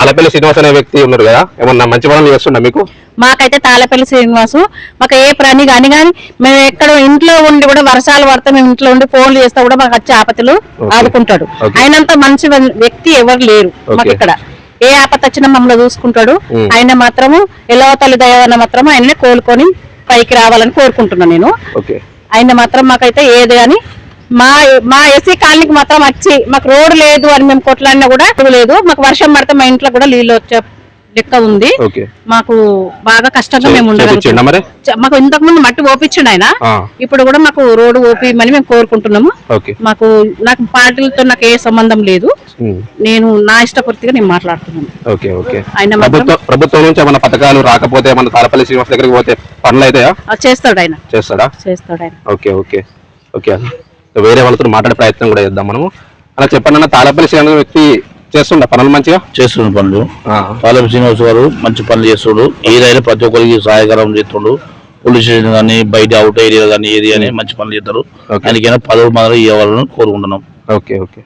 తాళపల్లి శ్రీనివాస్ అనే వ్యక్తి ఉన్నారు కదా, ఏమన్నా మంచి పనులు చేస్తుండ మీకు? మాకైతే తాళపల్లి శ్రీనివాసు మాకు ఏ పని కానీ మేము ఎక్కడ ఇంట్లో ఉండి కూడా వర్షాలు పడితే మేము ఇంట్లో ఉండి ఫోన్లు చేస్తా కూడా మాకు వచ్చే ఆపత్తులు ఆదుకుంటాడు. ఆయనంత మంచి వ్యక్తి ఎవరు లేరు మాకు ఇక్కడ. ఏ ఆపత్తి వచ్చినా మమ్మల్ని చూసుకుంటాడు. ఆయన మాత్రము ఎలా తల్లి దయవన్న మాత్రం ఆయన్నే కోలుకొని పైకి రావాలని కోరుకుంటున్నాను నేను. ఆయన మాత్రం మాకైతే ఏది కానీ మా ఎస్సీ కాలనీకి మాత్రం వచ్చి మాకు రోడ్డు లేదు అని మేము కొట్లాడినా కూడా లేదు. మాకు వర్షం పడితే మా ఇంట్లో కూడా నీళ్ళు వచ్చే లెక్క ఉంది. మాకు బాగా కష్టంగా మేము ఉండగలుగుతాం. మాకు ఇంతకు ముందు మట్టి ఓపించండి ఆయన, ఇప్పుడు కూడా మాకు రోడ్డు ఓపిమని మేము కోరుకుంటున్నాము. నాకు పార్టీలతో నాకు ఏ సంబంధం లేదు. నేను నా ఇష్టపూర్తిగా నేను మాట్లాడుతున్నాను. ప్రభుత్వం నుంచి ఏమైనా పథకాలు రాకపోతే మన తాళపల్లి శ్రీనివాస్ దగ్గరికి పోతే పనులు అయితే చేస్తాడు ఆయన. చేస్తాడా? Okay okay okay. వేరే వాళ్ళతో మాట్లాడే ప్రయత్నం కూడా చేద్దాం మనము. అలా చెప్పండి, తాళపల్లి శ్రీనివాస్ వ్యక్తి చేస్తుండ పనులు మంచిగా చేస్తున్న పనులు. తాళపల్లి శ్రీనివాస్ గారు మంచి పనులు చేస్తుడు. ఏదైనా ప్రతి ఒక్కరికి సహాయకరం చేస్తుండు. పోలీస్ స్టేషన్ కానీ బయట అవుట్ ఏరియా కానీ ఏది అని మంచి పనులు చేస్తారు. ఆయనకైనా పదవి మాదిరి ఇవ్వాలని కోరుకుంటున్నాం. Okay okay.